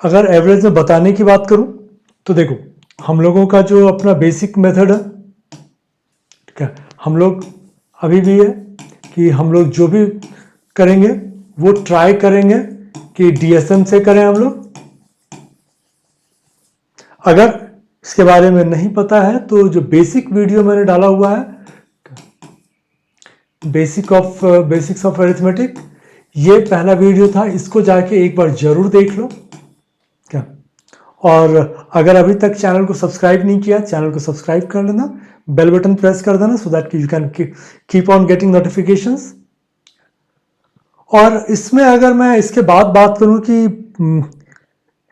अगर एवरेज में बताने की बात करूं तो देखो, हम लोगों का जो अपना बेसिक मेथड है, ठीक है, हम लोग अभी भी है कि हम लोग जो भी करेंगे वो ट्राई करेंगे कि डीएसएम से करें हम लोग। अगर इसके बारे में नहीं पता है तो जो बेसिक वीडियो मैंने डाला हुआ है, बेसिक्स ऑफ अरिथमेटिक, ये पहला वीडियो था, इसको जाके एक बार जरूर देख लो क्या। और अगर अभी तक चैनल को सब्सक्राइब नहीं किया, चैनल को सब्सक्राइब कर लेना, बेल बटन प्रेस कर देना, so that you can keep on getting notifications. और इसमें अगर मैं इसके बाद बात करूं कि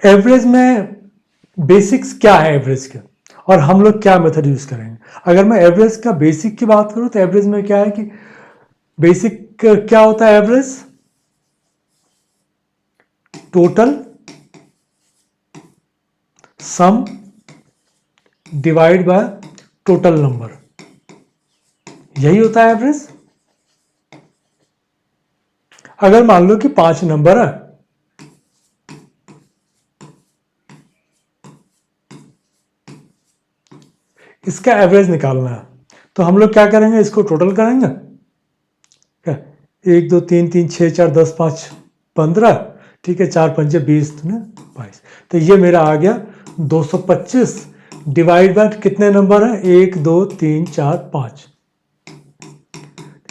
एवरेज में बेसिक्स क्या है एवरेज के, और हम लोग क्या मेथड यूज करेंगे। अगर मैं एवरेज का बेसिक की बात करूं तो एवरेज में क्या है कि बेसिक क्या होता है, average total sum divide by total number, यही होता है एवरेज। अगर मान लो कि 5 नंबर है, इसका एवरेज निकालना है, तो हम लोग क्या करेंगे, इसको टोटल करेंगे क्या, 1 2 3 3 6 4 10 5 15, ठीक है, 4 5 20 22, तो ये मेरा आ गया 225 डिवाइड बाय कितने नंबर है, 1 2 3 4 5,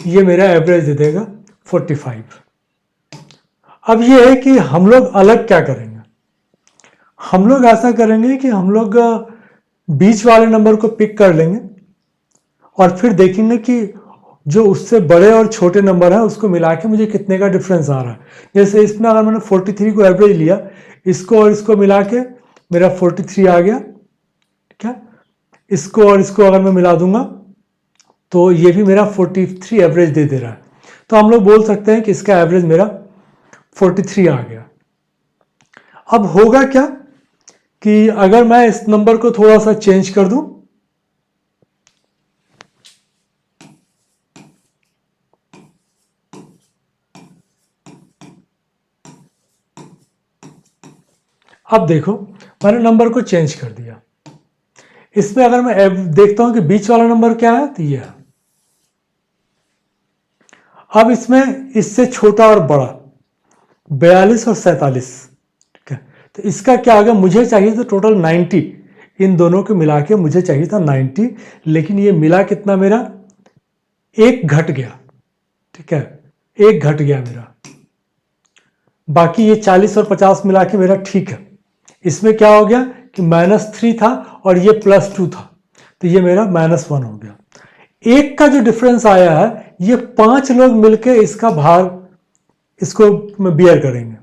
ये मेरा एवरेज दे देगा 45। अब ये है कि हम लोग अलग क्या करेंगे, हम लोग ऐसा करेंगे कि हम लोग बीच वाले नंबर को पिक कर लेंगे और फिर देखेंगे कि जो उससे बड़े और छोटे नंबर है उसको मिला के मुझे कितने का डिफरेंस आ रहा है। जैसे इसमें अगर मैंने 43 को एवरेज लिया, इसको और इसको मिला के मेरा 43 आ गया, ठीक है। इसको और इसको अगर मैं मिला दूंगा तो ये भी मेरा 43 एवरेज दे रहा है। तो हम लोग बोल सकते हैं कि इसका एवरेज मेरा 43 आ गया। अब होगा क्या कि अगर मैं इस नंबर को थोड़ा सा चेंज कर दूं, अब देखो मैंने नंबर को चेंज कर दिया। इसमें अगर मैं देखता हूं कि बीच वाला नंबर क्या है, तो ये है। अब इसमें इससे छोटा और बड़ा 42 और 47, ठीक है, तो इसका क्या आ गया, मुझे चाहिए था टोटल 90, इन दोनों को मिला के मुझे चाहिए था 90, लेकिन ये मिला कितना मेरा, एक घट गया, ठीक है, एक घट गया मेरा। बाकी ये 40 और 50 मिला के मेरा ठीक है। इसमें क्या हो गया कि -3 था और ये +2 था, तो ये मेरा -1 हो गया। एक का जो डिफरेंस आया है, ये 5 लोग मिलकर इसका भार, इसको बियर करेंगे।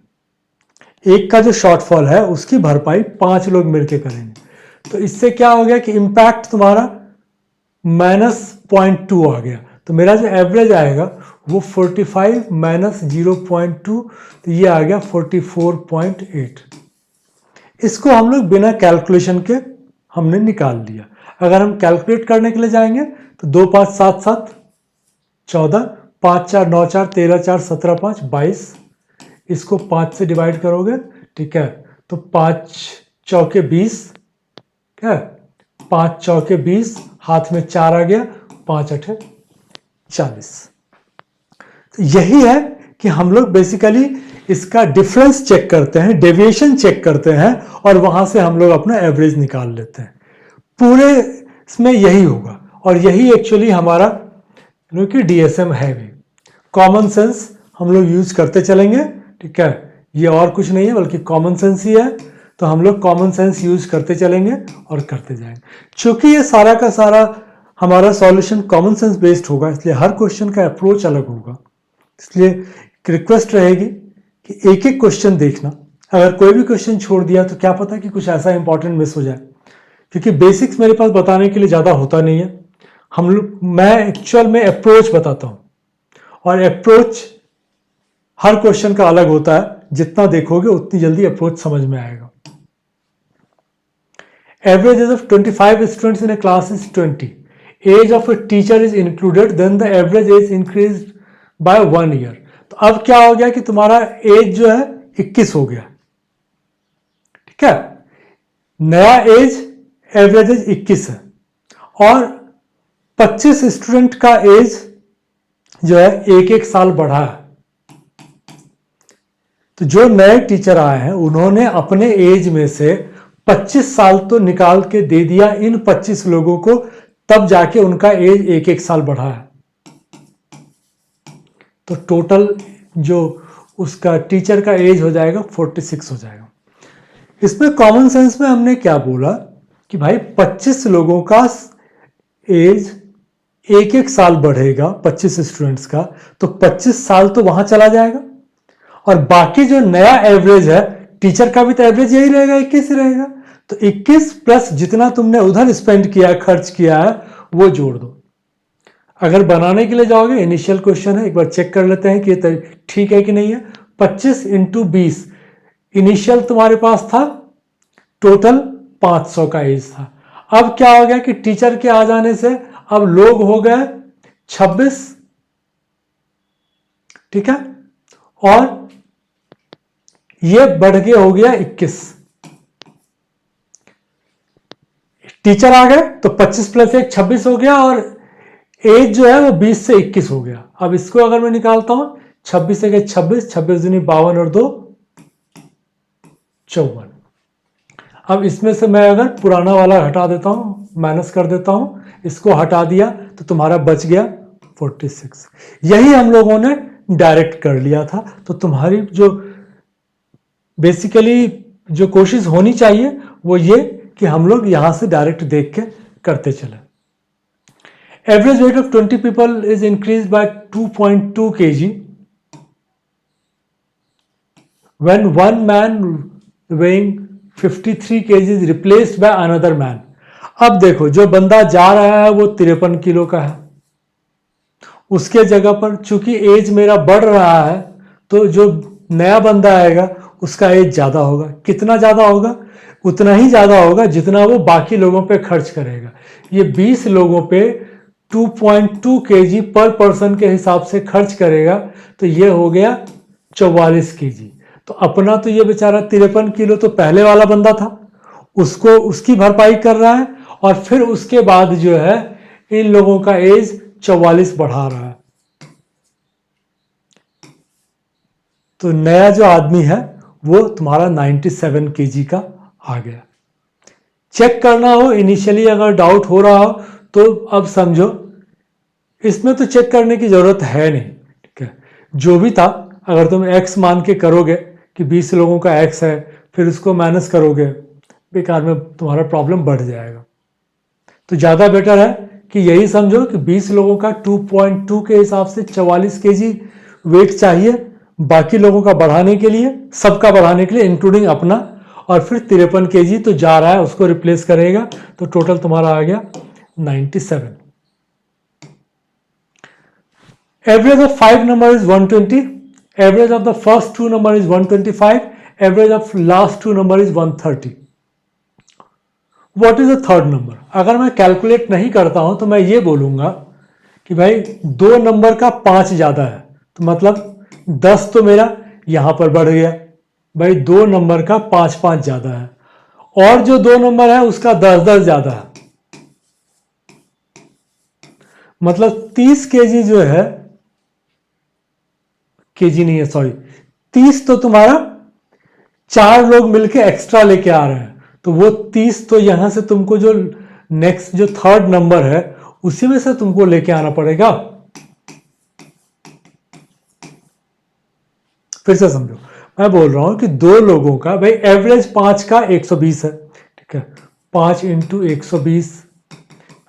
एक का जो शॉर्टफॉल है उसकी भरपाई 5 लोग मिलकर करेंगे। तो इससे क्या हो गया कि इंपैक्ट तुम्हारा -0.2 आ गया। तो मेरा जो एवरेज आएगा वो 45 - 0.2, तो ये आ गया 44.8। इसको हम लोग बिना कैलकुलेशन के हमने निकाल लिया। अगर हम कैलकुलेट करने के लिए जाएंगे तो 2 5 7 7 14, 5 4 9 4 13 4 17 5 22, इसको 5 से डिवाइड करोगे, ठीक है, तो 5 चौके 20, ठीक है, 5 चौके 20, हाथ में 4 आ गया, 5 8 40। तो यही है कि हम लोग बेसिकली इसका डिफरेंस चेक करते हैं, डेविएशन चेक करते हैं, और वहां से हम लोग अपना एवरेज निकाल लेते हैं। पूरे इसमें यही होगा, और यही एक्चुअली हमारा कि डीएसएम है भी। कॉमन सेंस हम लोग यूज करते चलेंगे, ठीक है, ये और कुछ नहीं है बल्कि कॉमन सेंस ही है। तो हम लोग कॉमन सेंस यूज करते चलेंगे और करते जाएंगे। चूंकि ये सारा का सारा हमारा सॉल्यूशन कॉमन सेंस बेस्ड होगा, इसलिए हर क्वेश्चन का अप्रोच अलग होगा। इसलिए रिक्वेस्ट रहेगी कि एक एक क्वेश्चन देखना। अगर कोई भी क्वेश्चन छोड़ दिया तो क्या पता कि कुछ ऐसा इंपॉर्टेंट मिस हो जाए, क्योंकि बेसिक्स मेरे पास बताने के लिए ज़्यादा होता नहीं है। मैं एक्चुअल में अप्रोच बताता हूँ, और अप्रोच हर क्वेश्चन का अलग होता है। जितना देखोगे उतनी जल्दी अप्रोच समझ में आएगा। Average age of 25 students in a class is 20. Age of a teacher is included, then the average age increase by 1 year. तो अब क्या हो गया कि तुम्हारा एज जो है 21 हो गया, नया एज एवरेज एज 21 है और 25 स्टूडेंट का एज जो है एक एक साल बढ़ा है। तो जो नए टीचर आए हैं उन्होंने अपने एज में से 25 साल तो निकाल के दे दिया इन 25 लोगों को, तब जाके उनका एज एक एक साल बढ़ा है। तो टोटल जो उसका टीचर का एज हो जाएगा 46 हो जाएगा। इसमें कॉमन सेंस में हमने क्या बोला कि भाई 25 लोगों का एज एक एक साल बढ़ेगा 25 स्टूडेंट्स का, तो 25 साल तो वहां चला जाएगा और बाकी जो नया एवरेज है टीचर का भी तो एवरेज यही रहेगा, 21 ही रहेगा। तो 21 प्लस जितना तुमने उधर स्पेंड किया खर्च किया है वो जोड़ दो। अगर बनाने के लिए जाओगे, इनिशियल क्वेश्चन है, एक बार चेक कर लेते हैं कि ये ठीक है कि नहीं है। 25 इंटू 20, इनिशियल तुम्हारे पास था टोटल 500 का एज था। अब क्या हो गया कि टीचर के आ जाने से अब लोग हो गए 26, ठीक है, और ये बढ़ के हो गया 21। टीचर आ गए तो 25 प्लस 1 26 हो गया और एज जो है वो 20 से 21 हो गया। अब इसको अगर मैं निकालता हूं 26 से 26, 26 दूनी 52 और 2 54। अब इसमें से मैं अगर पुराना वाला हटा देता हूं, माइनस कर देता हूं, इसको हटा दिया तो तुम्हारा बच गया 46। यही हम लोगों ने डायरेक्ट कर लिया था। तो तुम्हारी जो बेसिकली जो कोशिश होनी चाहिए वो ये कि हम लोग यहां से डायरेक्ट देख के करते चले। Average weight of 20 people is increase by 2.2 kg when one man weighing 53 kg is replaced by another man। अब देखो जो बंदा जा रहा है वो 53 किलो का है, उसके जगह पर चूंकि एज मेरा बढ़ रहा है तो जो नया बंदा आएगा उसका एज ज्यादा होगा। कितना ज्यादा होगा? उतना ही ज्यादा होगा जितना वो बाकी लोगों पे खर्च करेगा। ये 20 लोगों पे 2.2 kg पर पर्सन के हिसाब से खर्च करेगा तो ये हो गया 44 kg। तो अपना तो ये बेचारा 53 किलो तो पहले वाला बंदा था, उसको उसकी भरपाई कर रहा है और फिर उसके बाद जो है इन लोगों का एज 44 बढ़ा रहा है। तो नया जो आदमी है वो तुम्हारा 97 kg का आ गया। चेक करना हो इनिशियली अगर डाउट हो रहा हो तो अब समझो इसमें तो चेक करने की जरूरत है नहीं, ठीक है। जो भी था अगर तुम x मान के करोगे कि 20 लोगों का x है फिर उसको माइनस करोगे, बेकार में तुम्हारा प्रॉब्लम बढ़ जाएगा। तो ज़्यादा बेटर है कि यही समझो कि 20 लोगों का 2.2 के हिसाब से 44 kg वेट चाहिए बाकी लोगों का बढ़ाने के लिए, सबका बढ़ाने के लिए इंक्लूडिंग अपना, और फिर 53 kg तो जा रहा है उसको रिप्लेस करेगा। तो टोटल तुम्हारा आ गया 97। Average of 5 number is 120, average of the first 2 number is 125, average of last 2 number is 130. What is the third number? अगर मैं कैलकुलेट नहीं करता हूं तो मैं ये बोलूंगा कि भाई 2 नंबर का 5 ज्यादा है, तो मतलब 10 तो मेरा यहां पर बढ़ गया। भाई 2 नंबर का 5 ज्यादा है और जो 2 नंबर है उसका 10 ज्यादा है, मतलब 30 kg जो है, केजी नहीं है सॉरी, 30 तो तुम्हारा 4 लोग मिलके एक्स्ट्रा लेके आ रहे हैं, तो वो 30 तो यहां से तुमको जो नेक्स्ट जो थर्ड नंबर है उसी में से तुमको लेके आना पड़ेगा। फिर से समझो, मैं बोल रहा हूं कि 2 लोगों का भाई एवरेज 5 का 120 है, ठीक है, 5 इंटू 120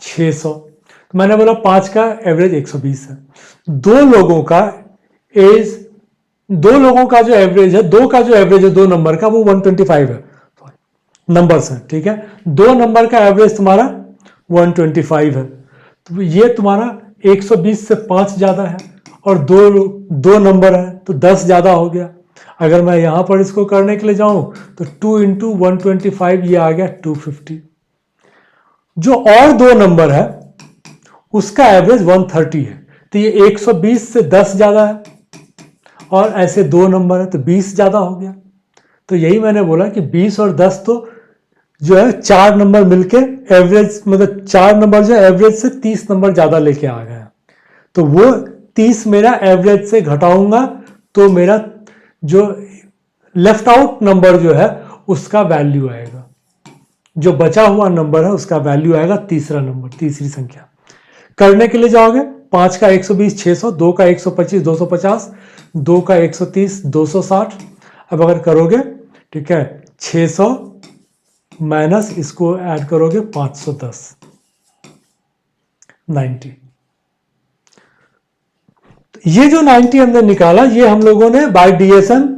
600, तो मैंने बोला 5 का एवरेज 120 है। 2 लोगों का एज, 2 लोगों का जो एवरेज है, 2 का जो एवरेज है 2 नंबर का वो 125 है, नंबर्स है, ठीक है। 2 नंबर का एवरेज तुम्हारा 125 है, तो ये तुम्हारा 120 से 5 ज्यादा है और 2 नंबर है तो 10 ज्यादा हो गया। अगर मैं यहां पर इसको करने के लिए जाऊं तो 2 इंटू 125 ये आ गया 250। जो और 2 नंबर है उसका एवरेज 130 है, तो ये 120 से 10 ज्यादा है और ऐसे 2 नंबर है तो 20 ज्यादा हो गया। तो यही मैंने बोला कि 20 और 10 तो जो है 4 नंबर मिलके एवरेज, मतलब 4 नंबर जो एवरेज से 30 नंबर ज्यादा लेके आ गए, तो वो 30 मेरा एवरेज से घटाऊंगा तो मेरा जो लेफ्ट आउट नंबर जो है उसका वैल्यू आएगा, जो बचा हुआ नंबर है उसका वैल्यू आएगा तीसरा नंबर, तीसरी संख्या। करने के लिए जाओगे 5 का 120 600, 2 का 125 250, 2 का 130 260। अब अगर करोगे, ठीक है, 600 माइनस इसको ऐड करोगे 510, 90। ये जो 90 हमने निकाला, ये हम लोगों ने बाय डीएसएम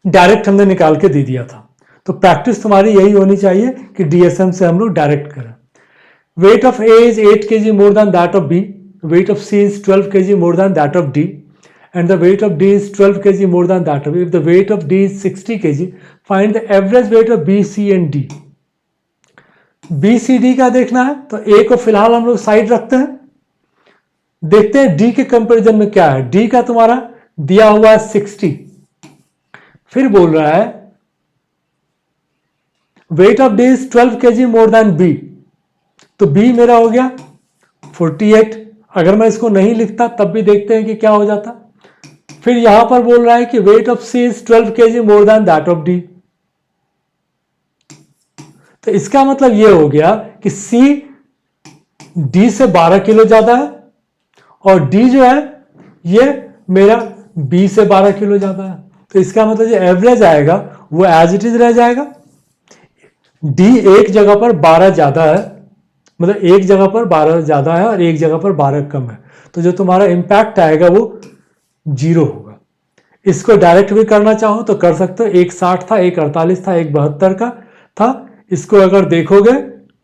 डायरेक्ट हमने निकाल के दे दिया था। तो प्रैक्टिस तुम्हारी यही होनी चाहिए कि डीएसएम से हम लोग डायरेक्ट करें। Weight of A is 8 kg more than that of B, weight of C is 12 kg more than that of D, and the weight of D is 12 kg more than that of, if the weight of D is 60 kg, find the average weight of B, C and D। B, C, D का देखना है, तो A को फिलहाल हम लोग side रखते हैं, देखते हैं D के कंपैरिजन में क्या है। D का तुम्हारा दिया हुआ है 60, फिर बोल रहा है weight of D is 12 kg more than B, तो B मेरा हो गया 48। अगर मैं इसको नहीं लिखता तब भी देखते हैं कि क्या हो जाता। फिर यहां पर बोल रहा है कि weight of C is 12 kg more than that of D, तो इसका मतलब यह हो गया कि सी डी से 12 किलो ज्यादा है और डी जो है ये मेरा बी से 12 किलो ज्यादा है। तो इसका मतलब जो एवरेज आएगा वो एज इट इज रह जाएगा। डी एक जगह पर 12 ज्यादा है, मतलब एक जगह पर 12 ज्यादा है और एक जगह पर 12 कम है, तो जो तुम्हारा इंपैक्ट आएगा वो 0 होगा। इसको डायरेक्ट भी करना चाहो तो कर सकते हो, एक 60 था, एक 48 था, एक 72 का था। इसको अगर देखोगे,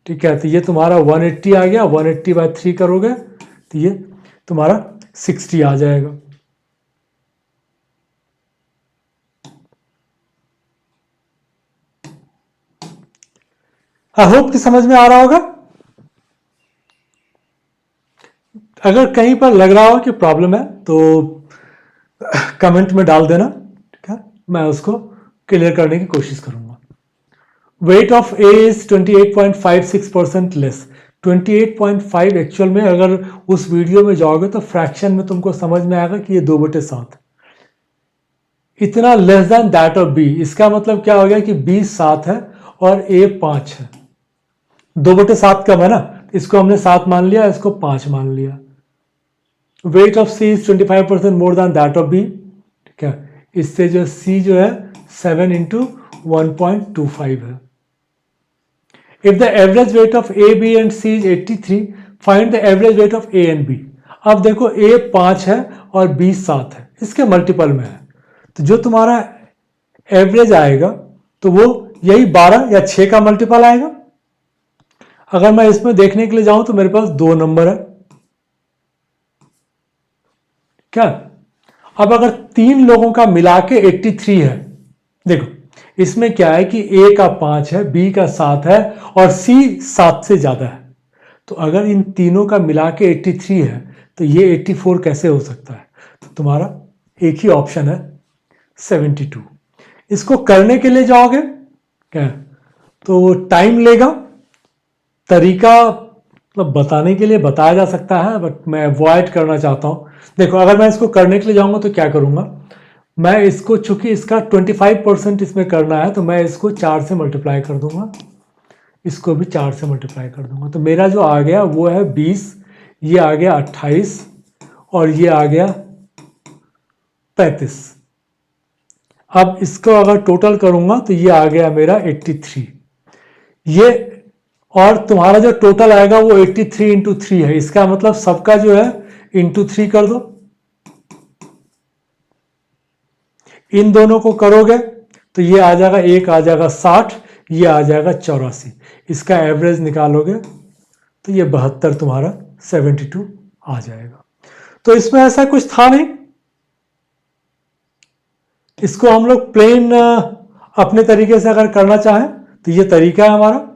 ठीक है, तो ये तुम्हारा 180 आ गया, 180/3 करोगे तो ये तुम्हारा 60 आ जाएगा। आई होप कि समझ में आ रहा होगा। अगर कहीं पर लग रहा हो कि प्रॉब्लम है तो कमेंट में डाल देना, ठीक है, मैं उसको क्लियर करने की कोशिश करूंगा। Wait of A is 28.56% less. 28.5 actual में अगर उस वीडियो में जाओगे तो फ्रैक्शन में तुमको समझ में आएगा कि ये 2/7 इतना less than that of B. इसका मतलब क्या हो गया कि बी 7 है और ए 5 है, 2/7 कम है ना, इसको हमने 7 मान लिया, इसको 5 मान लिया। Weight of C is 25% more than that of B, ठीक है, इससे जो सी जो है 7 × 1.25 है। If the average weight of A, B and C is 83, find the average weight of A and B। अब देखो A 5 है और B 7 है, इसके मल्टीपल में है, तो जो तुम्हारा एवरेज आएगा तो वो यही 12 या 6 का मल्टीपल आएगा। अगर मैं इसमें देखने के लिए जाऊं तो मेरे पास 2 नंबर है क्या। अब अगर 3 लोगों का मिला के 83 है, देखो इसमें क्या है कि A का 5 है, B का 7 है और C 7 से ज्यादा है, तो अगर इन तीनों का मिला के 83 है तो ये 84 कैसे हो सकता है। तो तुम्हारा एक ही ऑप्शन है 72। इसको करने के लिए जाओगे क्या तो टाइम लेगा, तरीका मतलब बताने के लिए बताया जा सकता है बट मैं अवॉइड करना चाहता हूं। देखो अगर मैं इसको करने के लिए जाऊंगा तो क्या करूंगा, मैं इसको चूंकि इसका 25% इसमें करना है तो मैं इसको 4 से मल्टीप्लाई कर दूंगा, इसको भी 4 से मल्टीप्लाई कर दूंगा, तो मेरा जो आ गया वो है 20, ये आ गया 28 और ये आ गया 35। अब इसको अगर टोटल करूंगा तो ये आ गया मेरा 83, ये और तुम्हारा जो टोटल आएगा वो 83 × 3 है, इसका मतलब सबका जो है × 3 कर दो। इन दोनों को करोगे तो ये आ जाएगा, एक आ जाएगा 60, ये आ जाएगा 84, इसका एवरेज निकालोगे तो ये 72 तुम्हारा 72 आ जाएगा। तो इसमें ऐसा कुछ था नहीं, इसको हम लोग प्लेन अपने तरीके से अगर करना चाहें तो ये तरीका है हमारा।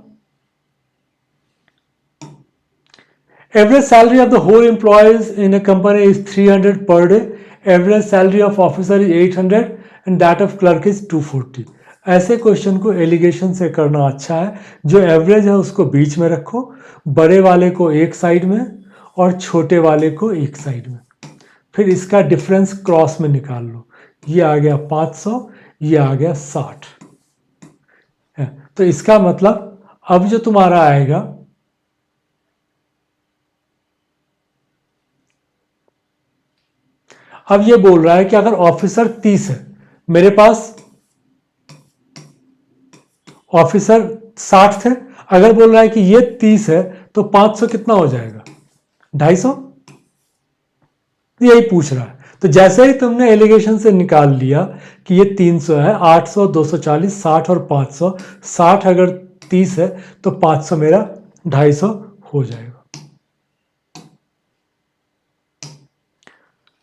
Average salary of the whole employees in a company is 300 per day, average salary of officer is 800 and that of clerk is 240। ऐसे क्वेश्चन को एलिगेशन से करना अच्छा है। जो एवरेज है उसको बीच में रखो, बड़े वाले को एक साइड में और छोटे वाले को एक साइड में, फिर इसका डिफरेंस क्रॉस में निकाल लो। ये आ गया 500, ये आ गया 60 है। तो इसका मतलब अब जो तुम्हारा आएगा, अब ये बोल रहा है कि अगर ऑफिसर 30 है, मेरे पास ऑफिसर 60 थे, अगर बोल रहा है कि ये 30 है तो 500 कितना हो जाएगा, 250। यही पूछ रहा है। तो जैसे ही तुमने एलिगेशन से निकाल लिया कि ये 300 है, 800, 240, 60 और 500, 60 अगर 30 है तो 500 मेरा 250 हो जाएगा।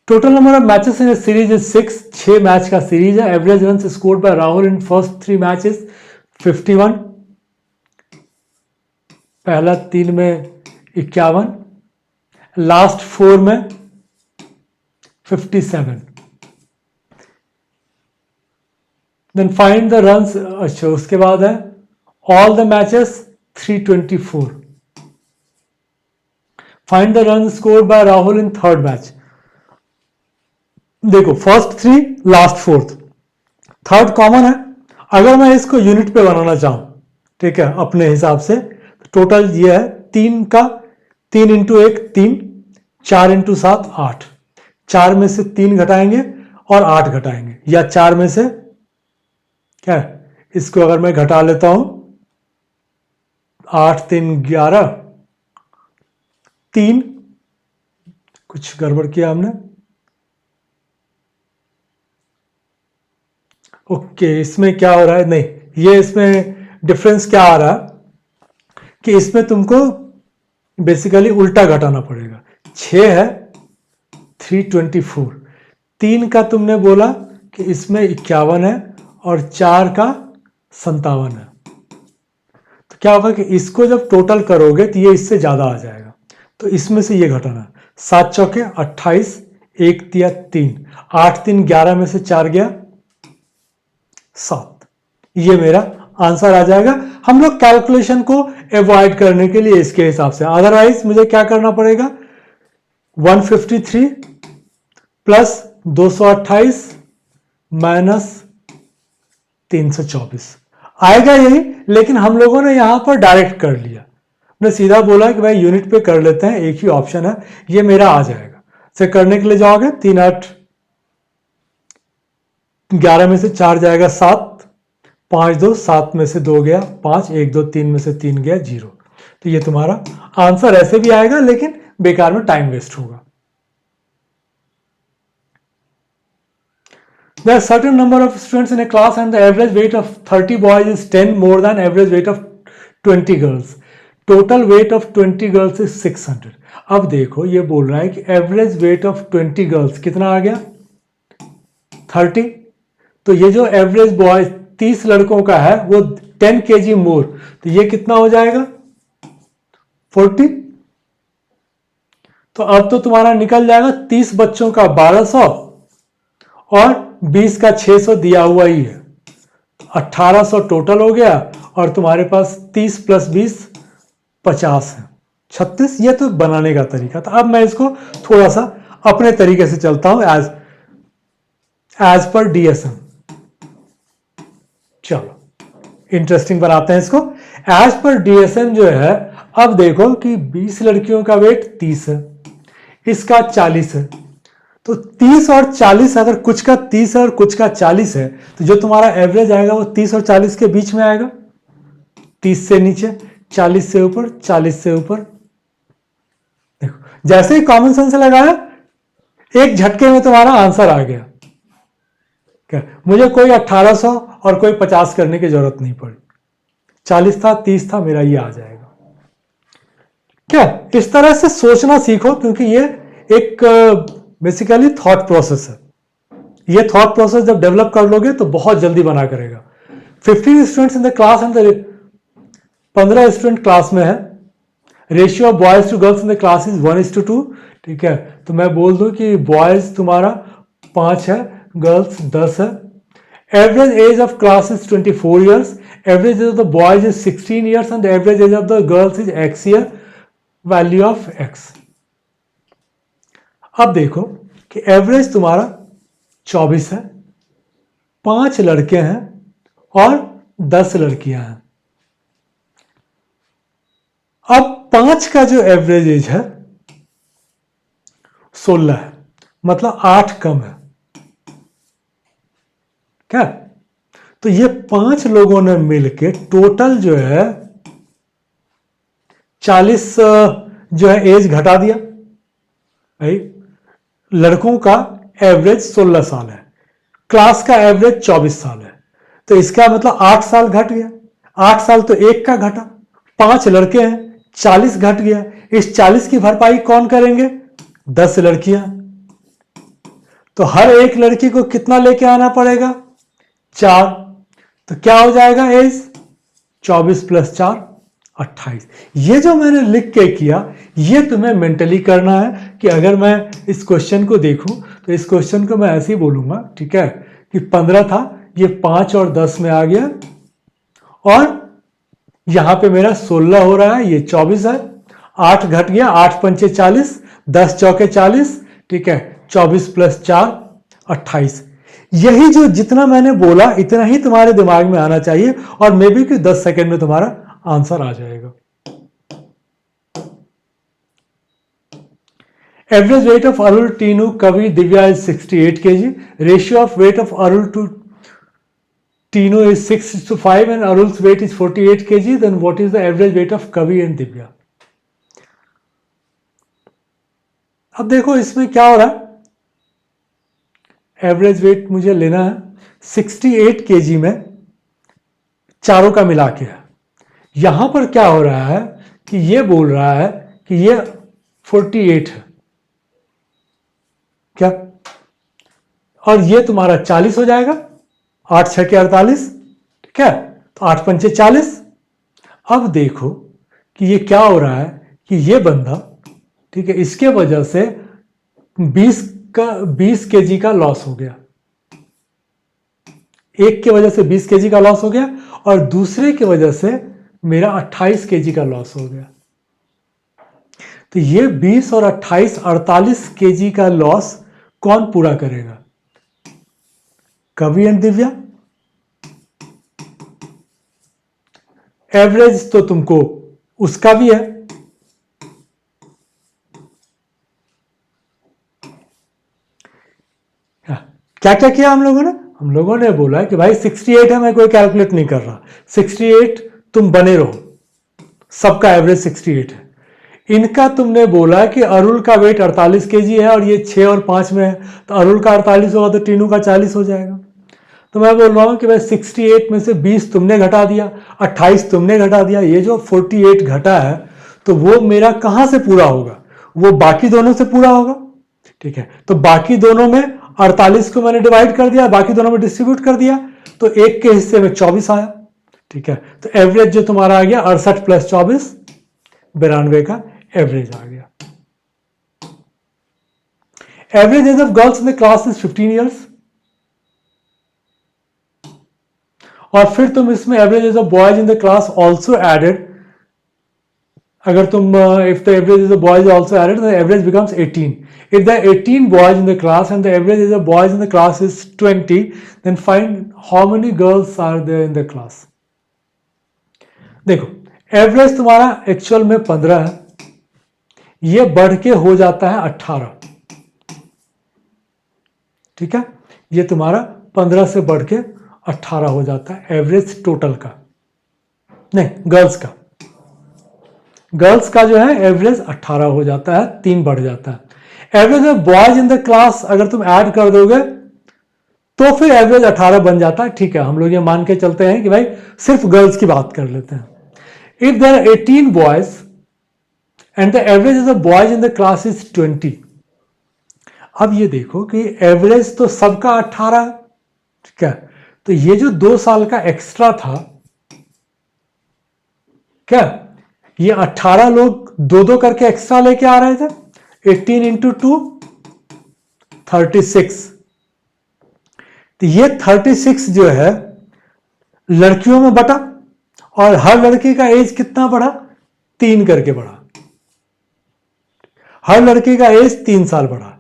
Total number of matches in series is 6, 6 match का सीरीज है। Average run scored by Rahul in first 3 matches 51, पहला 3 में 51, लास्ट 4 में 57। देन फाइंड द रन्स, अच्छा उसके बाद है all the matches 324। Find the run scored by Rahul in third match. देखो फर्स्ट 3, लास्ट 4, थर्ड कॉमन है। अगर मैं इसको यूनिट पे बनाना चाहूं, ठीक है, अपने हिसाब से, टोटल ये है 3 का 3 इंटू 1 3, 4 इंटू 7 8, 4 में से 3 घटाएंगे और 8 घटाएंगे, या 4 में से क्या है, इसको अगर मैं घटा लेता हूं 8 3 11, 3, कुछ गड़बड़ किया हमने, ओके इसमें क्या हो रहा है, नहीं ये इसमें डिफरेंस क्या आ रहा है कि इसमें तुमको बेसिकली उल्टा घटाना पड़ेगा। 6 है 324, 3 का तुमने बोला कि इसमें 51 है और 4 का 57 है। तो क्या होगा कि इसको जब टोटल करोगे तो ये इससे ज्यादा आ जाएगा, तो इसमें से ये घटाना। 7 चौके 28, 1 तिया 3, 8 3 11 में से 4 गया 7, ये मेरा आंसर आ जाएगा। हम लोग कैलकुलेशन को अवॉइड करने के लिए इसके हिसाब से, अदरवाइज मुझे क्या करना पड़ेगा, 153 प्लस 228 माइनस 324 आएगा यही, लेकिन हम लोगों ने यहां पर डायरेक्ट कर लिया। हमने सीधा बोला कि भाई यूनिट पे कर लेते हैं, एक ही ऑप्शन है, ये मेरा आ जाएगा। से करने के लिए जाओगे 3 8 11 में से 4 जाएगा 7, 5 2 7 में से 2 गया 5, 1 2 3 में से 3 गया 0। तो ये तुम्हारा आंसर ऐसे भी आएगा, लेकिन बेकार में टाइम वेस्ट होगा। There are certain number of students in a class and the average weight of 30 boys is 10 more than average weight of 20 girls. Total weight of 20 girls is 600. अब देखो ये बोल रहा है कि average weight of 20 girls कितना आ गया 30। तो ये जो average boys 30 लड़कों का है वो 10 kg मोर, तो ये कितना हो जाएगा 40। तो अब तो तुम्हारा निकल जाएगा 30 बच्चों का 1200 और 20 का 600 दिया हुआ ही है, 1800 टोटल हो गया। और तुम्हारे पास 30 प्लस 20 50 है, 36। ये तो बनाने का तरीका था। अब मैं इसको थोड़ा सा अपने तरीके से चलता हूं, एज पर डीएसएम। चलो इंटरेस्टिंग बनाते हैं इसको। एज पर डीएसएम जो है, अब देखो कि 20 लड़कियों का वेट 30 है, इसका 40 है, तो 30 और 40, अगर कुछ का 30 है और कुछ का 40 है, तो जो तुम्हारा एवरेज आएगा वो 30 और 40 के बीच में आएगा। 30 से नीचे, 40 से ऊपर, 40 से ऊपर। देखो जैसे ही कॉमन सेंस लगाया, एक झटके में तुम्हारा आंसर आ गया। क्या मुझे कोई 1800 और कोई 50 करने की जरूरत नहीं पड़ी, 40 था 30 था, मेरा ये आ जाएगा। क्या इस तरह से सोचना सीखो, क्योंकि ये एक बेसिकली थॉट प्रोसेस है। ये थॉट प्रोसेस जब डेवलप कर लोगे तो बहुत जल्दी बना करेगा। 15 students in the class and 15 student class में है। Ratio of boys to girls in the class is 1:2। ठीक है, तो मैं बोल दूं कि बॉयज तुम्हारा 5 है, गर्ल्स 10 है। Average age of class is 24 years. Average age of the boys is 16 years and the average age of the girls is x year. Value of x. अब देखो कि एवरेज तुम्हारा 24 है, 5 लड़के हैं और 10 लड़कियां हैं। अब 5 का जो एवरेज एज है 16 है, मतलब 8 कम है क्या? तो ये 5 लोगों ने मिलके टोटल जो है 40 जो है एज घटा दिया भाई। लड़कों का एवरेज 16 साल है, क्लास का एवरेज 24 साल है, तो इसका मतलब 8 साल घट गया। 8 साल तो एक का घटा, 5 लड़के हैं, 40 घट गया। इस 40 की भरपाई कौन करेंगे? 10 लड़कियां। तो हर एक लड़की को कितना लेके आना पड़ेगा? 4। तो क्या हो जाएगा एज? 24 + 4 28। ये जो मैंने लिख के किया, ये तुम्हें मेंटली करना है कि अगर मैं इस क्वेश्चन को देखूं तो इस क्वेश्चन को मैं ऐसे ही बोलूंगा, ठीक है, कि 15 था, ये 5 और 10 में आ गया और यहां पे मेरा 16 हो रहा है, ये 24 है, 8 घट गया, 8 पंचे 40, 10 चौके 40, ठीक है, 24 + 4 28। यही जो जितना मैंने बोला इतना ही तुम्हारे दिमाग में आना चाहिए और मे बी कि 10 सेकेंड में तुम्हारा आंसर आ जाएगा। Average weight of Arul, Tinu, Kavi, Divya is 68 kg. Ratio of weight of Arul to Tinu is 6:5 and Arul's weight is 48 kg. Then what is the average weight of Kavi and Divya? अब देखो इसमें क्या हो रहा है, एवरेज वेट मुझे लेना है 68 kg में चारों का मिला के है। यहां पर क्या हो रहा है कि ये बोल रहा है कि ये 48 है क्या, और ये तुम्हारा 40 हो जाएगा, 8 6 के 48, ठीक है, तो 8 पंचे 40। अब देखो कि ये क्या हो रहा है कि ये बंदा, ठीक है, इसके वजह से 20 kg का लॉस हो गया। एक के वजह से 20 kg का लॉस हो गया और दूसरे की वजह से मेरा 28 kg का लॉस हो गया। तो ये 20 और 28 48 kg का लॉस कौन पूरा करेगा? कवि एंड दिव्या। एवरेज तो तुमको उसका भी है, क्या क्या किया हम लोगों ने? हम लोगों ने बोला कि भाई 68 है, मैं कोई कैलकुलेट नहीं कर रहा, 68 तुम बने रहो, सबका एवरेज 68 है। इनका तुमने बोला कि अरुल का वेट 48 kg है और ये 6 और 5 में है, तो अरुल का 48 होगा तो टीनू का 40 हो जाएगा। तो मैं बोल रहा हूं कि भाई 68 में से 20 तुमने घटा दिया, 28 तुमने घटा दिया, ये जो 48 घटा है तो वो मेरा कहां से पूरा होगा? वो बाकी दोनों से पूरा होगा, ठीक है। तो बाकी दोनों में 48 को मैंने डिवाइड कर दिया, बाकी दोनों में डिस्ट्रीब्यूट कर दिया, तो एक के हिस्से में 24 आया, ठीक है। तो एवरेज जो तुम्हारा आ गया 68 + 24 92 का एवरेज आ गया। Average age of girls in the class is 15 years. और फिर तुम इसमें average age of boys in the class also added, अगर तुम if the average of the boys is also added, the average becomes 18. If there are 18 boys in the class and the average of the boys in the class is 20, then find how many girls are there in the class. देखो average तुम्हारा actual में 15 है, ये बढ़ के हो जाता है 18, ठीक है, ये तुम्हारा 15 से बढ़ के 18 हो जाता है एवरेज टोटल का, नहीं गर्ल्स का। गर्ल्स का जो है एवरेज 18 हो जाता है, 3 बढ़ जाता है। Average of boys in the class अगर तुम ऐड कर दोगे तो फिर एवरेज 18 बन जाता है, ठीक है। हम लोग ये मान के चलते हैं कि भाई सिर्फ गर्ल्स की बात कर लेते हैं। If there are 18 boys and the average of boys in the class is 20। अब ये देखो कि एवरेज तो सबका 18 है, ठीक है, तो ये जो 2 साल का एक्स्ट्रा था क्या, ये 18 लोग 2-2 करके एक्स्ट्रा लेके आ रहे थे। 18 × 2 36, तो ये 36 जो है लड़कियों में बटा और हर लड़की का एज कितना बढ़ा, 3 करके बढ़ा, हर लड़की का एज 3 साल बढ़ा।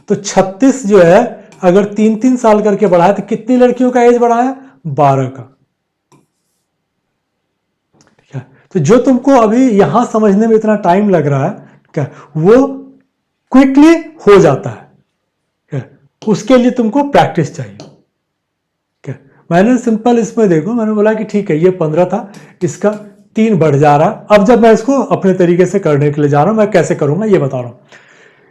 तो 36 जो है अगर 3-3 साल करके बढ़ा है तो कितनी लड़कियों का एज बढ़ा है, 12 का। ठीक है, तो जो तुमको अभी यहां समझने में इतना टाइम लग रहा है क्या, वो क्विकली हो जाता है। उसके लिए तुमको प्रैक्टिस चाहिए। क्या मैंने सिंपल इसमें देखो, मैंने बोला कि ठीक है ये 15 था, इसका 3 बढ़ जा रहा है। अब जब मैं इसको अपने तरीके से करने के लिए जा रहा हूं, मैं कैसे करूंगा ये बता रहा हूं।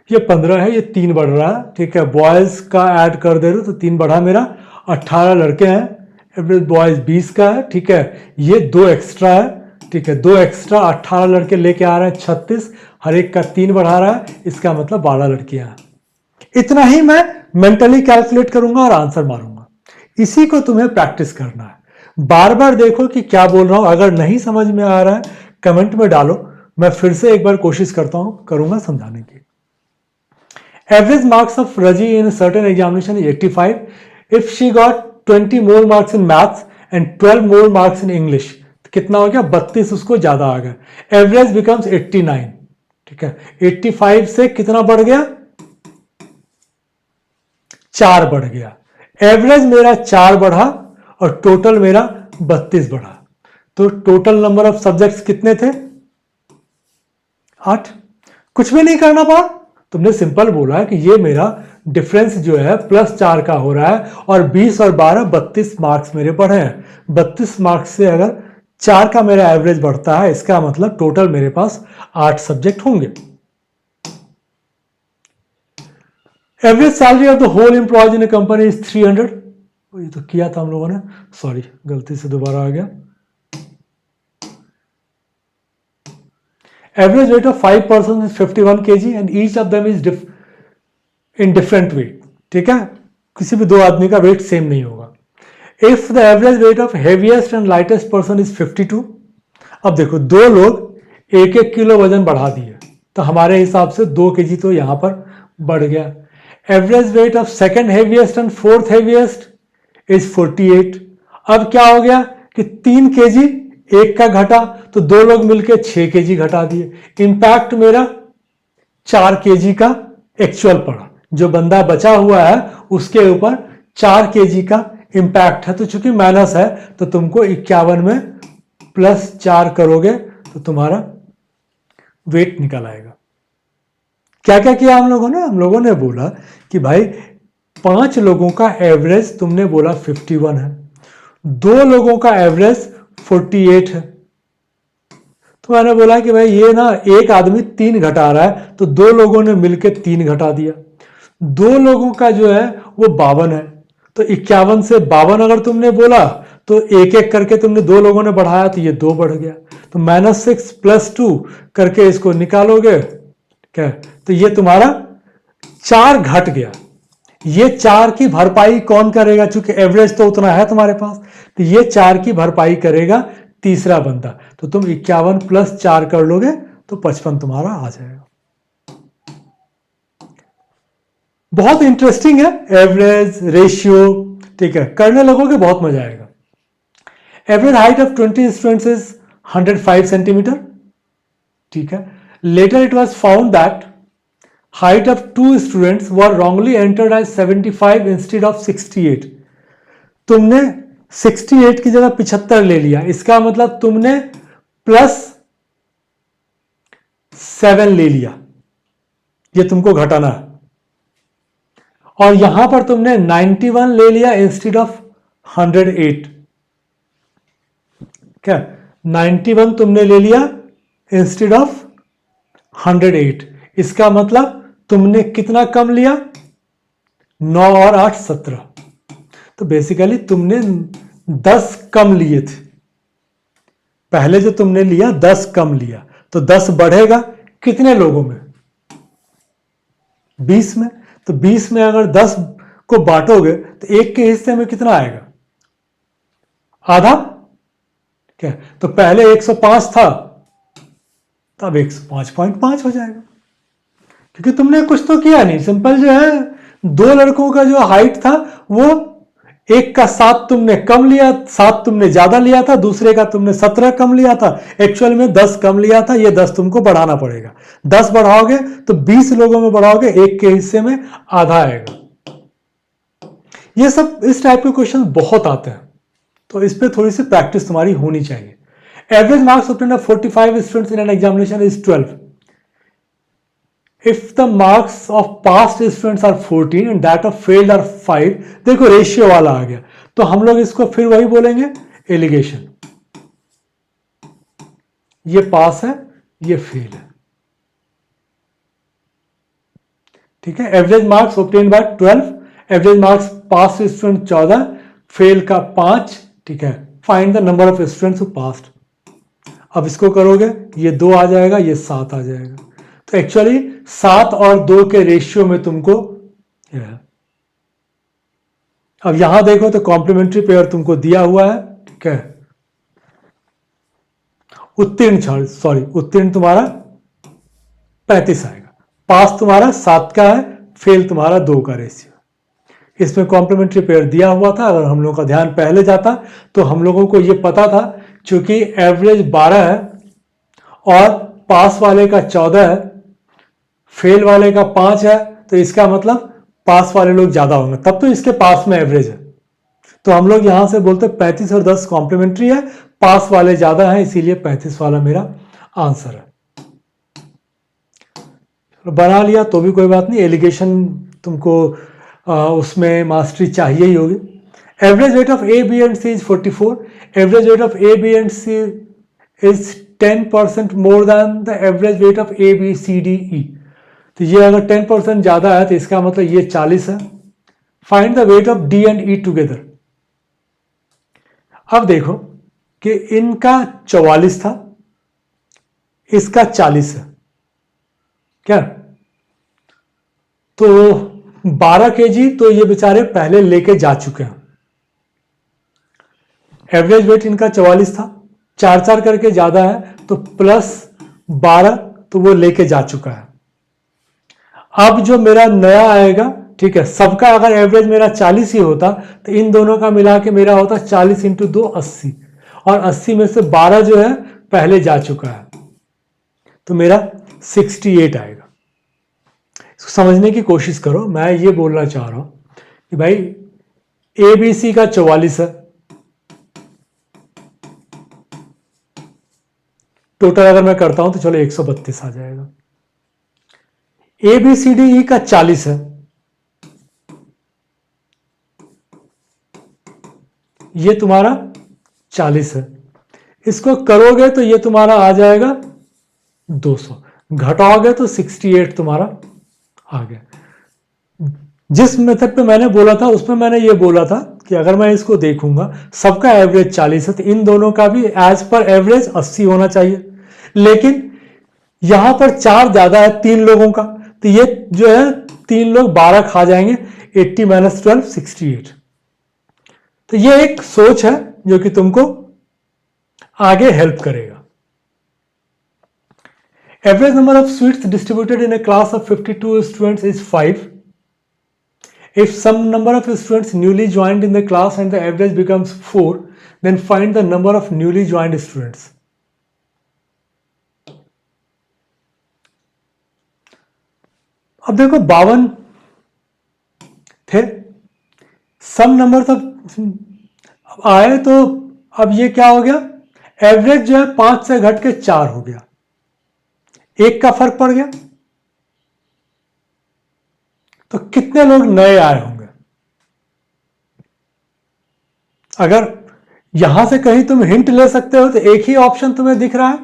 ये 15 है, ये 3 बढ़ रहा है, ठीक है, बॉयज का ऐड कर दे रहे हो तो 3 बढ़ा मेरा। 18 लड़के हैं, एवरेज बॉयज 20 का है, ठीक है, ये 2 एक्स्ट्रा है, ठीक है, 2 एक्स्ट्रा 18 लड़के लेके आ रहे हैं 36, हर एक का 3 बढ़ा रहा है, इसका मतलब 12 लड़कियां हैं। इतना ही मैं मेंटली कैलकुलेट करूंगा और आंसर मारूंगा। इसी को तुम्हें प्रैक्टिस करना है। बार बार देखो कि क्या बोल रहा हूं, अगर नहीं समझ में आ रहा है कमेंट में डालो, मैं फिर से एक बार कोशिश करूंगा समझाने की। Average marks of Raji in a certain examination is 85. If she got 20 more marks in maths and 12 more marks in English, तो कितना हो गया, 32 उसको ज्यादा आ गया, एवरेज बिकम्स 89। ठीक है, 85 से कितना बढ़ गया, 4 बढ़ गया। एवरेज मेरा 4 बढ़ा और टोटल मेरा 32 बढ़ा। तो टोटल नंबर ऑफ सब्जेक्ट्स कितने थे, 8। कुछ भी नहीं करना पड़ा, तुमने सिंपल बोला है कि ये मेरा डिफरेंस जो है +4 का हो रहा है और 20 और 12 32 मार्क्स मेरे बढ़े हैं। 32 मार्क्स से अगर 4 का मेरा एवरेज बढ़ता है, इसका मतलब टोटल मेरे पास 8 सब्जेक्ट होंगे। Average salary of the whole employees in a company is 300। ये तो किया था हम लोगों ने, सॉरी गलती से दोबारा आ गया। Average weight of 5 persons is 51 kg and each of them is in different weight। ठीक है, किसी भी 2 आदमी का वेट सेम नहीं होगा। If the average weight of heaviest and lightest person is 52, अब देखो 2 लोग 1-1 किलो वजन बढ़ा दिए, तो हमारे हिसाब से 2 kg तो यहां पर बढ़ गया। Average weight of second heaviest and fourth heaviest is 48। अब क्या हो गया कि 3 kg एक का घटा, तो 2 लोग मिलकर 6 kg घटा दिए। इंपैक्ट मेरा 4 kg का एक्चुअल पड़ा, जो बंदा बचा हुआ है उसके ऊपर 4 kg का इंपैक्ट है। तो चूंकि माइनस है तो तुमको 51 में +4 करोगे तो तुम्हारा वेट निकल आएगा। क्या क्या किया हम लोगों ने बोला कि भाई 5 लोगों का एवरेज तुमने बोला 51 है, 2 लोगों का एवरेज 48 है। तो मैंने बोला कि भाई ये ना एक आदमी 3 घटा रहा है, तो 2 लोगों ने मिलकर 3 घटा दिया। 2 लोगों का जो है वो 52 है, तो 51 से 52 अगर तुमने बोला तो एक एक करके तुमने 2 लोगों ने बढ़ाया तो ये 2 बढ़ गया। तो -6 +2 करके इसको निकालोगे क्या, तो ये तुम्हारा 4 घट गया। ये 4 की भरपाई कौन करेगा, चूंकि एवरेज तो उतना है तुम्हारे पास, तो ये 4 की भरपाई करेगा तीसरा बंदा। तो तुम 51 + 4 कर लोगे तो 55 तुम्हारा आ जाएगा। बहुत इंटरेस्टिंग है, एवरेज रेशियो, ठीक है, करने लगोगे बहुत मजा आएगा। Average height of 20 students is 105 centimetre. ठीक है, later it was found that height of 2 students were wrongly entered as 75 instead of 68। तुमने 68 की जगह 75 ले लिया, इसका मतलब तुमने +7 ले लिया, ये तुमको घटाना है। और यहां पर तुमने 91 ले लिया इंस्टेड ऑफ 108। क्या 91 तुमने ले लिया इंस्टेड ऑफ 108, इसका मतलब तुमने कितना कम लिया, 9 और 8 17। तो बेसिकली तुमने 10 कम लिए थे, पहले जो तुमने लिया 10 कम लिया, तो 10 बढ़ेगा कितने लोगों में, 20 में। तो 20 में अगर 10 को बांटोगे तो एक के हिस्से में कितना आएगा, आधा। क्या तो पहले 105 था, तब 105.5 हो जाएगा, क्योंकि तुमने कुछ तो किया नहीं। सिंपल जो है 2 लड़कों का जो हाइट था वो एक का 7 तुमने कम लिया, 7 तुमने ज्यादा लिया था, दूसरे का तुमने 17 कम लिया था, एक्चुअल में 10 कम लिया था, ये 10 तुमको बढ़ाना पड़ेगा। 10 बढ़ाओगे तो 20 लोगों में बढ़ाओगे, एक के हिस्से में आधा आएगा। ये सब इस टाइप के क्वेश्चन बहुत आते हैं, तो इस पे थोड़ी सी प्रैक्टिस तुम्हारी होनी चाहिए। Average marks obtained by 45 students in an examination is 12 if the marks of past students are 14 and that of failed are 5। देखो रेशियो वाला आ गया, तो हम लोग इसको फिर वही बोलेंगे एलिगेशन। ये पास है, ये फेल है, ठीक है। Average marks obtain bye 12, average marks पास स्टूडेंट 14, फेल का 5, ठीक है। Find the number of students who passed. अब इसको करोगे, ये 2 आ जाएगा, ये 7 आ जाएगा। तो एक्चुअली 7 और 2 के रेशियो में तुमको है। अब यहां देखो तो कॉम्प्लीमेंट्री पेयर तुमको दिया हुआ है, ठीक है। उत्तीर्ण तुम्हारा 35 आएगा, पास तुम्हारा 7 का है, फेल तुम्हारा 2 का रेशियो। इसमें कॉम्प्लीमेंट्री पेयर दिया हुआ था। अगर हम लोगों का ध्यान पहले जाता तो हम लोगों को यह पता था, चूंकि एवरेज 12 है और पास वाले का 14 है, फेल वाले का 5 है, तो इसका मतलब पास वाले लोग ज्यादा होंगे, तब तो इसके पास में एवरेज है। तो हम लोग यहां से बोलते 35 और 10 कॉम्प्लीमेंट्री है, पास वाले ज्यादा है, इसीलिए 35 वाला मेरा आंसर है। बना लिया तो भी कोई बात नहीं, एलिगेशन तुमको उसमें मास्टरी चाहिए ही होगी। Average weight of A B and C is 44। Average weight of A B and C is 10% more than the average weight of A B C D E. तो ये अगर 10% ज्यादा है तो इसका मतलब ये 40 है। Find the weight of D and E together. अब देखो कि इनका 44 था, इसका 40 है क्या, तो 12 kg तो ये बेचारे पहले लेके जा चुके हैं। एवरेज वेट इनका 44 था, 4 करके ज्यादा है, तो +12 तो वो लेके जा चुका है। अब जो मेरा नया आएगा, ठीक है, सबका अगर एवरेज मेरा 40 ही होता तो इन दोनों का मिला के मेरा होता 40 × 2 80, और 80 में से 12 जो है पहले जा चुका है, तो मेरा 68 आएगा। इसको समझने की कोशिश करो। मैं ये बोलना चाह रहा हूं कि भाई ए बी सी का 44 है, टोटल अगर मैं करता हूं तो चलो 132 आ जाएगा। ए बी सी डी ई का 40 है, ये तुम्हारा 40 है, इसको करोगे तो ये तुम्हारा आ जाएगा 200, घटाओगे तो 68 तुम्हारा आ गया। जिस मेथड पे मैंने बोला था उसमें मैंने ये बोला था कि अगर मैं इसको देखूंगा, सबका एवरेज 40 है, तो इन दोनों का भी एज पर एवरेज 80 होना चाहिए। लेकिन यहां पर 4 ज्यादा है 3 लोगों का, तो ये जो है 3 लोग 12 खा जाएंगे, 80 - 12 68। तो ये एक सोच है जो कि तुमको आगे हेल्प करेगा। Average number of seats distributed in a class of 52 students is 5. If some number of students newly joined in the class and the average becomes 4, then find the number of newly joined students. अब देखो 52 थे, सम number of आए, तो अब ये क्या हो गया, एवरेज जो है 5 से घट के 4 हो गया, 1 का फर्क पड़ गया। तो कितने लोग नए आए होंगे? अगर यहां से कहीं तुम हिंट ले सकते हो तो एक ही ऑप्शन तुम्हें दिख रहा है।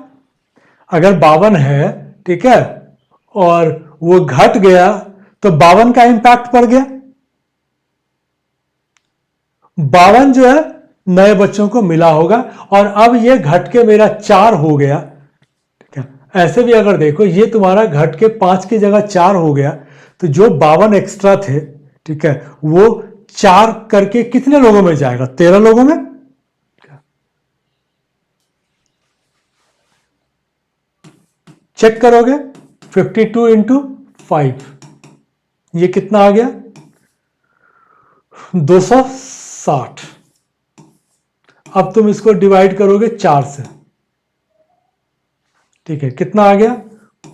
अगर 52 है, ठीक है, और वो घट गया तो 52 का इंपैक्ट पड़ गया। 52 जो है नए बच्चों को मिला होगा, और अब ये घट के मेरा 4 हो गया। ऐसे भी अगर देखो, ये तुम्हारा घट के 5 की जगह 4 हो गया, तो जो 52 एक्स्ट्रा थे, ठीक है, वो 4 करके कितने लोगों में जाएगा? 13 लोगों में। चेक करोगे 52 × 5, ये कितना आ गया? 60। अब तुम इसको डिवाइड करोगे 4 से, ठीक है, कितना आ गया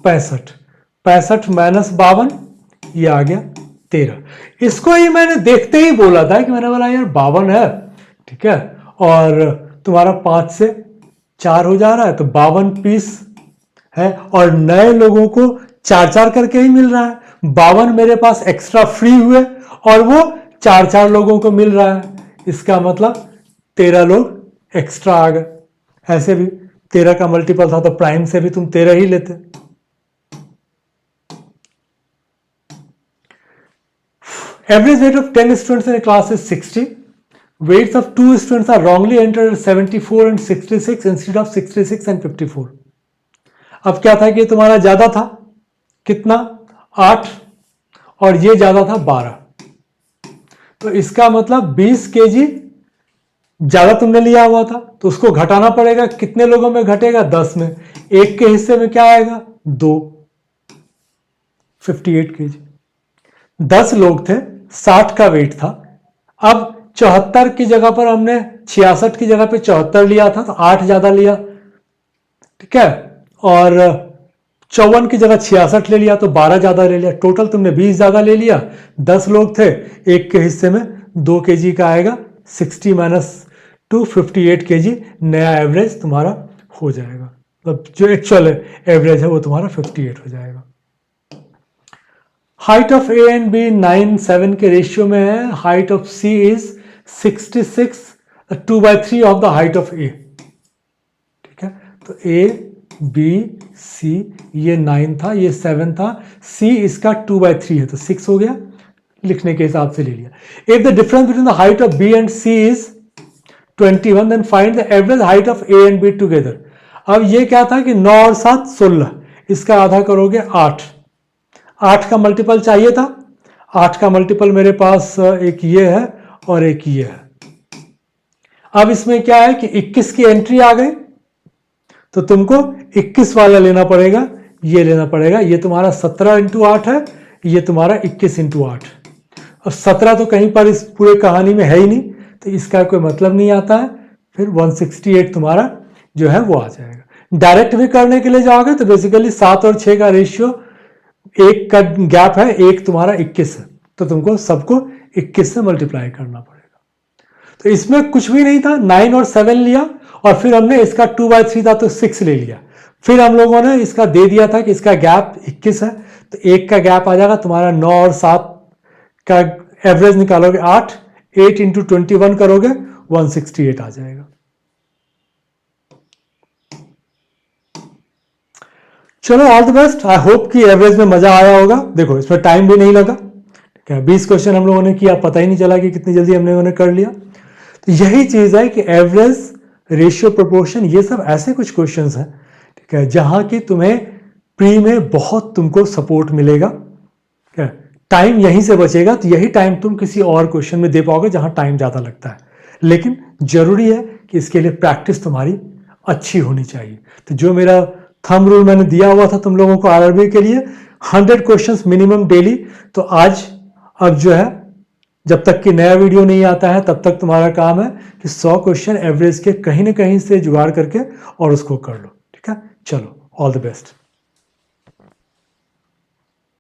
65। 65 माइनस 52, ये आ गया 13। इसको ही मैंने देखते ही बोला था कि मैंने बोला यार 52 है, ठीक है, और तुम्हारा 5 से 4 हो जा रहा है तो 52 पीस है, और नए लोगों को 4-4 करके ही मिल रहा है। 52 मेरे पास एक्स्ट्रा फ्री हुए और वो 4-4 लोगों को मिल रहा है, इसका मतलब 13 लोग एक्स्ट्रा आ गए। ऐसे भी 13 का मल्टीपल था तो प्राइम से भी तुम 13 ही लेते। Average weight of 10 students in a class is 60. Weights of 2 students are wrongly entered at 74 and 66 instead of 66 and 54. अब क्या था कि तुम्हारा ज्यादा था, कितना 8, और ये ज्यादा था 12, तो इसका मतलब 20 kg ज्यादा तुमने लिया हुआ था, तो उसको घटाना पड़ेगा। कितने लोगों में घटेगा 10 में, एक के हिस्से में क्या आएगा 2, 58 kg। 10 लोग थे, 60 का वेट था, अब 74 की जगह पर हमने 66 की जगह पे 74 लिया था तो 8 ज्यादा लिया, ठीक है, और 54 की जगह 66 ले लिया तो 12 ज्यादा ले लिया, टोटल तुमने 20 ज्यादा ले लिया। 10 लोग थे, एक के हिस्से में 2 kg का आएगा, 60 माइनस 2 58 kg नया एवरेज तुम्हारा हो जाएगा, मतलब जो एक्चुअल एवरेज है वो तुम्हारा 58 हो जाएगा। Height of A and B 9:7 के रेशियो में है, height of C is 66, 2/3 of the height of A, ठीक है, तो ए बी सी, ये 9 था, ये 7 था, सी इसका 2/3 है तो 6 हो गया, लिखने के हिसाब से ले लिया। If the difference between the height of B and C is 21 then find the average height of A and B together. अब ये क्या था कि 9 और 7 16, इसका आधा करोगे 8, 8 का मल्टीपल चाहिए था, 8 का मल्टीपल मेरे पास एक ये है और एक ये है। अब इसमें क्या है कि 21 की एंट्री आ गई तो तुमको 21 वाला लेना पड़ेगा, ये लेना पड़ेगा, ये तुम्हारा 17 इंटू 8 है, ये तुम्हारा 21 इंटू 8, और 17 तो कहीं पर इस पूरे कहानी में है ही नहीं तो इसका कोई मतलब नहीं आता है, फिर 168 तुम्हारा जो है वो आ जाएगा। डायरेक्ट भी करने के लिए जाओगे तो बेसिकली 7 और 6 का रेशियो, एक का गैप है, एक तुम्हारा 21 है, तो तुमको सबको 21 से मल्टीप्लाई करना पड़ेगा। तो इसमें कुछ भी नहीं था, 9 और 7 लिया और फिर हमने इसका 2/3 था तो 6 ले लिया, फिर हम लोगों ने इसका दे दिया था कि इसका गैप 21 है तो एक का गैप आ जाएगा तुम्हारा, 9 और 7 का एवरेज निकालोगे 8 इंटू 21 करोगे 168 आ जाएगा। चलो all the best, I hope कि एवरेज में मजा आया होगा। देखो इसमें टाइम भी नहीं लगा, क्या 20 क्वेश्चन हम लोगों ने किया, पता ही नहीं चला कि कितनी जल्दी हम लोगों ने कर लिया। तो यही चीज है कि एवरेज, रेशियो, प्रोपोर्शन, ये सब ऐसे कुछ क्वेश्चंस हैं, ठीक है, जहां की तुम्हें प्री में बहुत तुमको सपोर्ट मिलेगा, ठीक है, टाइम यहीं से बचेगा तो यही टाइम तुम किसी और क्वेश्चन में दे पाओगे जहां टाइम ज्यादा लगता है, लेकिन जरूरी है कि इसके लिए प्रैक्टिस तुम्हारी अच्छी होनी चाहिए। तो जो मेरा थंब रूल मैंने दिया हुआ था तुम लोगों को आरआरबी के लिए 100 क्वेश्चंस मिनिमम डेली, तो आज अब जो है जब तक कि नया वीडियो नहीं आता है तब तक तुम्हारा काम है कि 100 क्वेश्चन एवरेज के कहीं ना कहीं से जुगाड़ करके और उसको कर लो, ठीक है। चलो ऑल द बेस्ट।